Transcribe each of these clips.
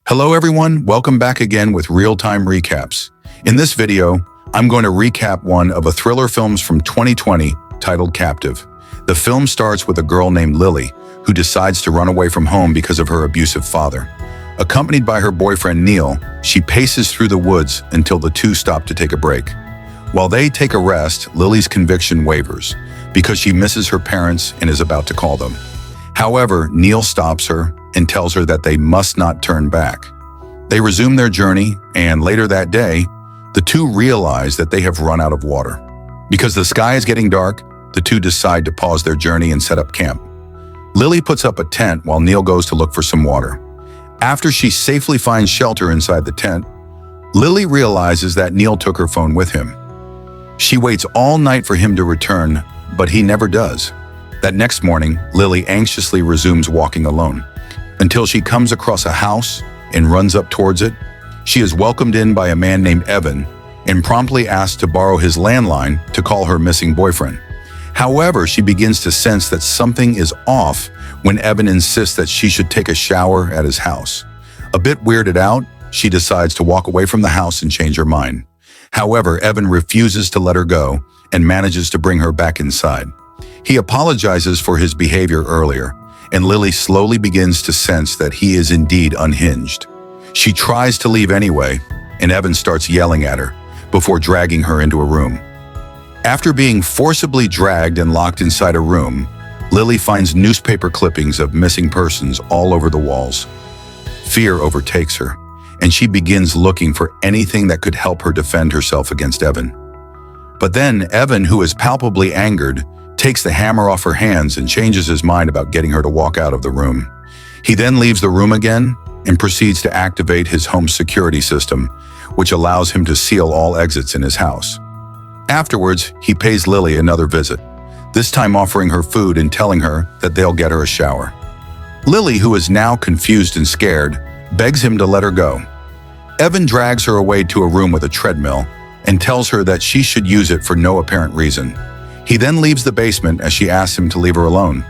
Hello everyone, welcome back again with real-time recaps. In this video, I'm going to recap one of a thriller films from 2020 titled Captive. The film starts with a girl named Lily who decides to run away from home because of her abusive father. Accompanied by her boyfriend Neil, she paces through the woods until the two stop to take a break. While they take a rest, Lily's conviction wavers because she misses her parents and is about to call them. However, Neil stops her and tells her that they must not turn back. They resume their journey, and later that day, the two realize that they have run out of water. Because the sky is getting dark, the two decide to pause their journey and set up camp. Lily puts up a tent while Neil goes to look for some water. After she safely finds shelter inside the tent, Lily realizes that Neil took her phone with him. She waits all night for him to return, but he never does. That next morning, Lily anxiously resumes walking alone, until she comes across a house and runs up towards it. She is welcomed in by a man named Evan and promptly asked to borrow his landline to call her missing boyfriend. However, she begins to sense that something is off when Evan insists that she should take a shower at his house. A bit weirded out, she decides to walk away from the house and change her mind. However, Evan refuses to let her go and manages to bring her back inside. He apologizes for his behavior earlier, and Lily slowly begins to sense that he is indeed unhinged. She tries to leave anyway, and Evan starts yelling at her before dragging her into a room. After being forcibly dragged and locked inside a room, Lily finds newspaper clippings of missing persons all over the walls. Fear overtakes her, and she begins looking for anything that could help her defend herself against Evan. But then Evan, who is palpably angered, takes the hammer off her hands and changes his mind about getting her to walk out of the room. He then leaves the room again and proceeds to activate his home security system, which allows him to seal all exits in his house. Afterwards, he pays Lily another visit, this time offering her food and telling her that they'll get her a shower. Lily, who is now confused and scared, begs him to let her go. Evan drags her away to a room with a treadmill and tells her that she should use it for no apparent reason. He then leaves the basement as she asks him to leave her alone.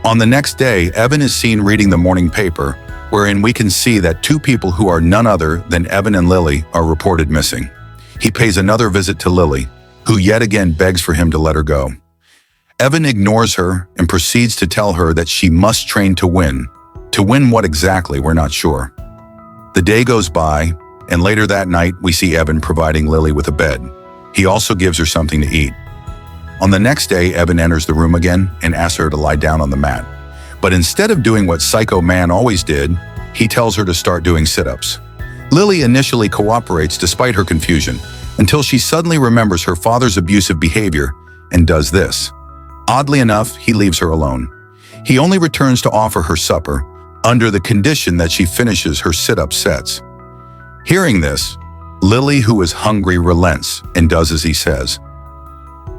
On the next day, Evan is seen reading the morning paper, wherein we can see that two people who are none other than Evan and Lily are reported missing. He pays another visit to Lily, who yet again begs for him to let her go. Evan ignores her and proceeds to tell her that she must train to win. To win what exactly, we're not sure. The day goes by, and later that night, we see Evan providing Lily with a bed. He also gives her something to eat. On the next day, Evan enters the room again and asks her to lie down on the mat. But instead of doing what Psycho Man always did, he tells her to start doing sit-ups. Lily initially cooperates despite her confusion, until she suddenly remembers her father's abusive behavior and does this. Oddly enough, he leaves her alone. He only returns to offer her supper, under the condition that she finishes her sit-up sets. Hearing this, Lily, who is hungry, relents and does as he says.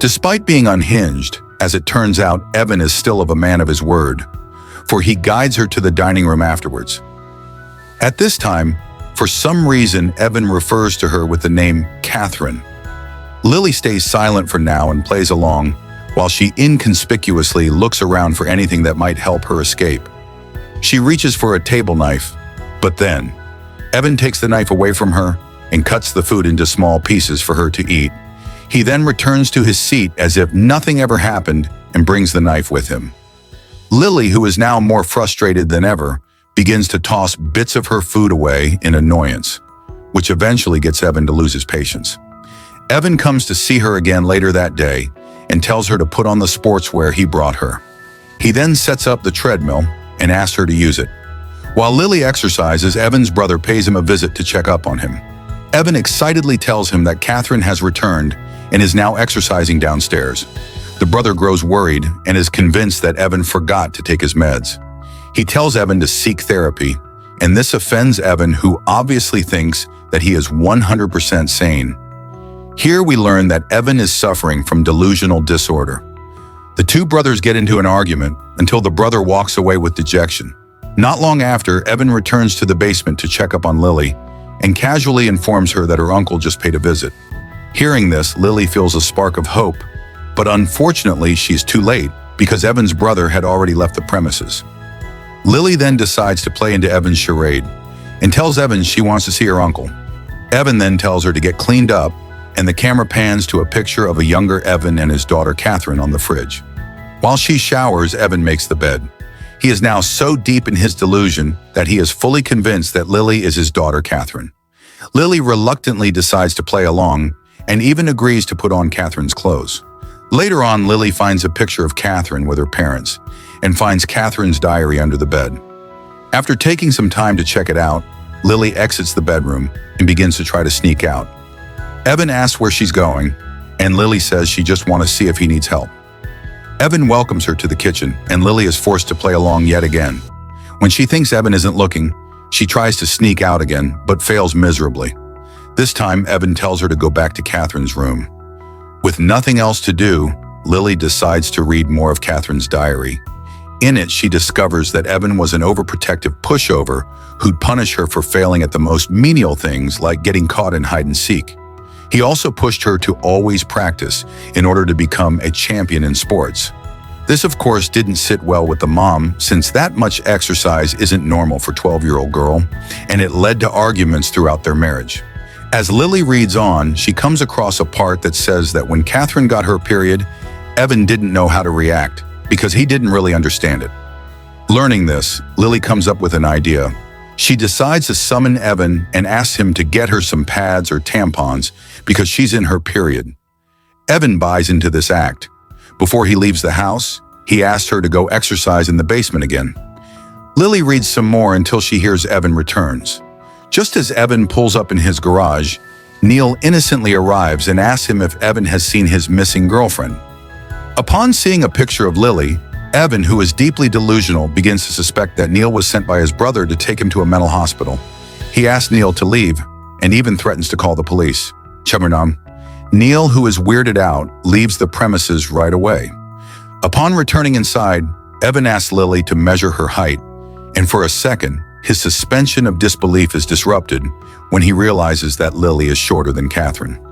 Despite being unhinged, as it turns out, Evan is still of a man of his word, for he guides her to the dining room afterwards. At this time, for some reason, Evan refers to her with the name Catherine. Lily stays silent for now and plays along, while she inconspicuously looks around for anything that might help her escape. She reaches for a table knife, but then Evan takes the knife away from her and cuts the food into small pieces for her to eat. He then returns to his seat as if nothing ever happened and brings the knife with him. Lily, who is now more frustrated than ever, begins to toss bits of her food away in annoyance, which eventually gets Evan to lose his patience. Evan comes to see her again later that day and tells her to put on the sportswear he brought her. He then sets up the treadmill and asks her to use it. While Lily exercises, Evan's brother pays him a visit to check up on him. Evan excitedly tells him that Catherine has returned and is now exercising downstairs. The brother grows worried and is convinced that Evan forgot to take his meds. He tells Evan to seek therapy, and this offends Evan, who obviously thinks that he is 100% sane. Here we learn that Evan is suffering from delusional disorder. The two brothers get into an argument until the brother walks away with dejection. Not long after, Evan returns to the basement to check up on Lily and casually informs her that her uncle just paid a visit. Hearing this, Lily feels a spark of hope, but unfortunately she's too late because Evan's brother had already left the premises. Lily then decides to play into Evan's charade and tells Evan she wants to see her uncle. Evan then tells her to get cleaned up, and the camera pans to a picture of a younger Evan and his daughter Catherine on the fridge. While she showers, Evan makes the bed. He is now so deep in his delusion that he is fully convinced that Lily is his daughter Catherine. Lily reluctantly decides to play along and even agrees to put on Catherine's clothes. Later on, Lily finds a picture of Catherine with her parents and finds Catherine's diary under the bed. After taking some time to check it out, Lily exits the bedroom and begins to try to sneak out. Evan asks where she's going, and Lily says she just wants to see if he needs help. Evan welcomes her to the kitchen, and Lily is forced to play along yet again. When she thinks Evan isn't looking, she tries to sneak out again, but fails miserably. This time, Evan tells her to go back to Catherine's room. With nothing else to do, Lily decides to read more of Catherine's diary. In it, she discovers that Evan was an overprotective pushover who'd punish her for failing at the most menial things like getting caught in hide and seek. He also pushed her to always practice in order to become a champion in sports. This, of course, didn't sit well with the mom, since that much exercise isn't normal for a 12-year-old girl, and it led to arguments throughout their marriage. As Lily reads on, she comes across a part that says that when Catherine got her period, Evan didn't know how to react because he didn't really understand it. Learning this, Lily comes up with an idea. She decides to summon Evan and asks him to get her some pads or tampons because she's in her period. Evan buys into this act. Before he leaves the house, he asks her to go exercise in the basement again. Lily reads some more until she hears Evan returns. Just as Evan pulls up in his garage, Neil innocently arrives and asks him if Evan has seen his missing girlfriend. Upon seeing a picture of Lily, Evan, who is deeply delusional, begins to suspect that Neil was sent by his brother to take him to a mental hospital. He asks Neil to leave and even threatens to call the police. Chamarnam. Neil, who is weirded out, leaves the premises right away. Upon returning inside, Evan asks Lily to measure her height, and for a second, his suspension of disbelief is disrupted when he realizes that Lily is shorter than Catherine.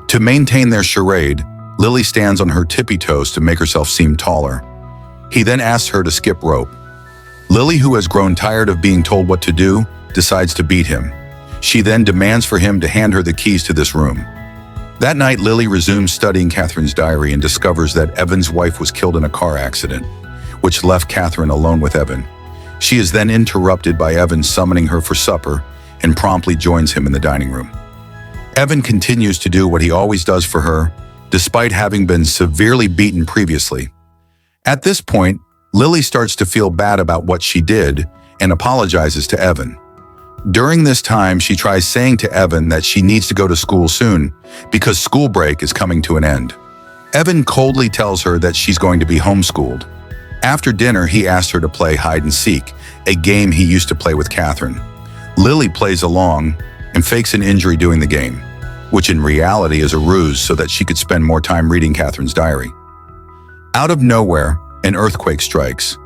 To maintain their charade, Lily stands on her tippy toes to make herself seem taller. He then asks her to skip rope. Lily, who has grown tired of being told what to do, decides to beat him. She then demands for him to hand her the keys to this room. That night, Lily resumes studying Catherine's diary and discovers that Evan's wife was killed in a car accident, which left Catherine alone with Evan. She is then interrupted by Evan summoning her for supper and promptly joins him in the dining room. Evan continues to do what he always does for her, despite having been severely beaten previously. At this point, Lily starts to feel bad about what she did and apologizes to Evan. During this time, she tries saying to Evan that she needs to go to school soon because school break is coming to an end. Evan coldly tells her that she's going to be homeschooled. After dinner, he asks her to play hide and seek, a game he used to play with Catherine. Lily plays along and fakes an injury doing the game, which in reality is a ruse so that she could spend more time reading Catherine's diary. Out of nowhere, an earthquake strikes.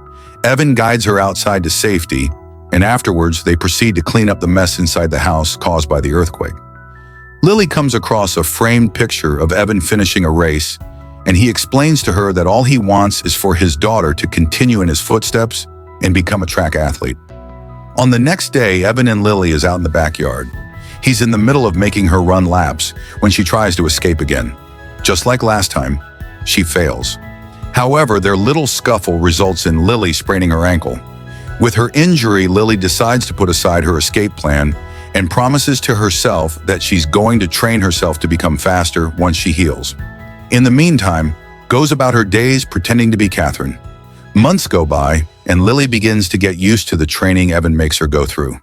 Evan guides her outside to safety, and afterwards they proceed to clean up the mess inside the house caused by the earthquake. Lily comes across a framed picture of Evan finishing a race, and he explains to her that all he wants is for his daughter to continue in his footsteps and become a track athlete. On the next day, Evan and Lily is out in the backyard. He's in the middle of making her run laps when she tries to escape again. Just like last time, she fails. However, their little scuffle results in Lily spraining her ankle. With her injury, Lily decides to put aside her escape plan and promises to herself that she's going to train herself to become faster once she heals. In the meantime, goes about her days pretending to be Catherine. Months go by, and Lily begins to get used to the training Evan makes her go through.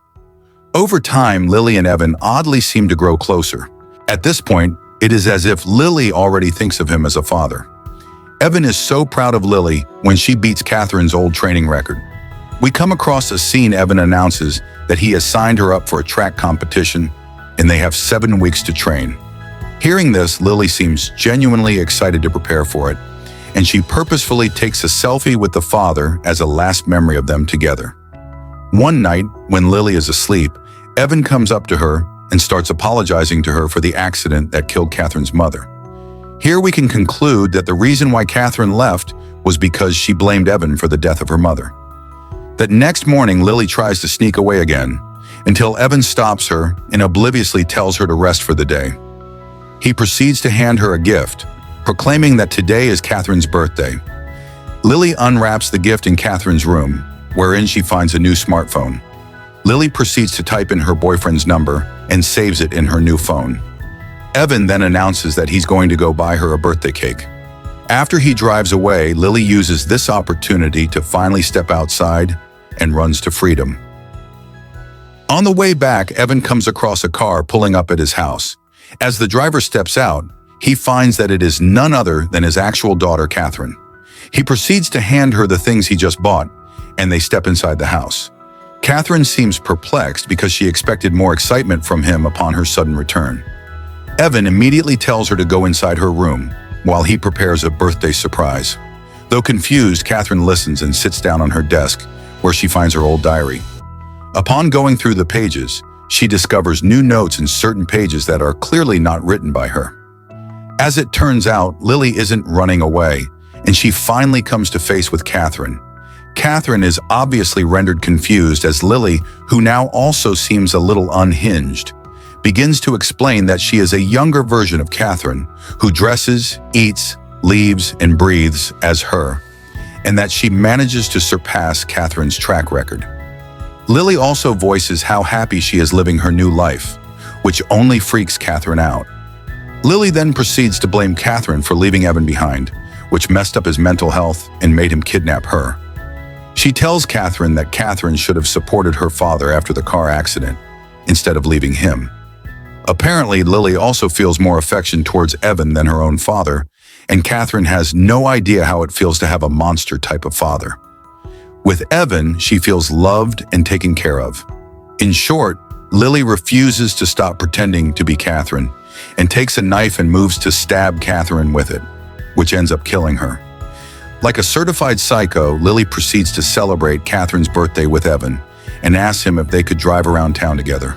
Over time, Lily and Evan oddly seem to grow closer. At this point, it is as if Lily already thinks of him as a father. Evan is so proud of Lily when she beats Catherine's old training record. We come across a scene Evan announces that he has signed her up for a track competition, and they have 7 weeks to train. Hearing this, Lily seems genuinely excited to prepare for it, and she purposefully takes a selfie with the father as a last memory of them together. One night, when Lily is asleep, Evan comes up to her and starts apologizing to her for the accident that killed Catherine's mother. Here we can conclude that the reason why Catherine left was because she blamed Evan for the death of her mother. That next morning, Lily tries to sneak away again, until Evan stops her and obliviously tells her to rest for the day. He proceeds to hand her a gift, proclaiming that today is Catherine's birthday. Lily unwraps the gift in Catherine's room, wherein she finds a new smartphone. Lily proceeds to type in her boyfriend's number and saves it in her new phone. Evan then announces that he's going to go buy her a birthday cake. After he drives away, Lily uses this opportunity to finally step outside and runs to freedom. On the way back, Evan comes across a car pulling up at his house. As the driver steps out, he finds that it is none other than his actual daughter, Catherine. He proceeds to hand her the things he just bought, and they step inside the house. Catherine seems perplexed because she expected more excitement from him upon her sudden return. Evan immediately tells her to go inside her room, while he prepares a birthday surprise. Though confused, Catherine listens and sits down on her desk, where she finds her old diary. Upon going through the pages, she discovers new notes in certain pages that are clearly not written by her. As it turns out, Lily isn't running away, and she finally comes to face with Catherine. Catherine is obviously rendered confused as Lily, who now also seems a little unhinged, begins to explain that she is a younger version of Catherine, who dresses, eats, leaves, and breathes as her, and that she manages to surpass Catherine's track record. Lily also voices how happy she is living her new life, which only freaks Catherine out. Lily then proceeds to blame Catherine for leaving Evan behind, which messed up his mental health and made him kidnap her. She tells Catherine that Catherine should have supported her father after the car accident, instead of leaving him. Apparently, Lily also feels more affection towards Evan than her own father, and Catherine has no idea how it feels to have a monster type of father. With Evan, she feels loved and taken care of. In short, Lily refuses to stop pretending to be Catherine and takes a knife and moves to stab Catherine with it, which ends up killing her. Like a certified psycho, Lily proceeds to celebrate Catherine's birthday with Evan and asks him if they could drive around town together.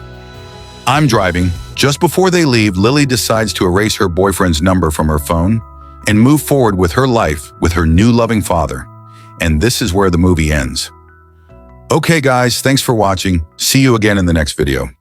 I'm driving. Just before they leave, Lily decides to erase her boyfriend's number from her phone and move forward with her life with her new loving father. And this is where the movie ends. Okay guys, thanks for watching. See you again in the next video.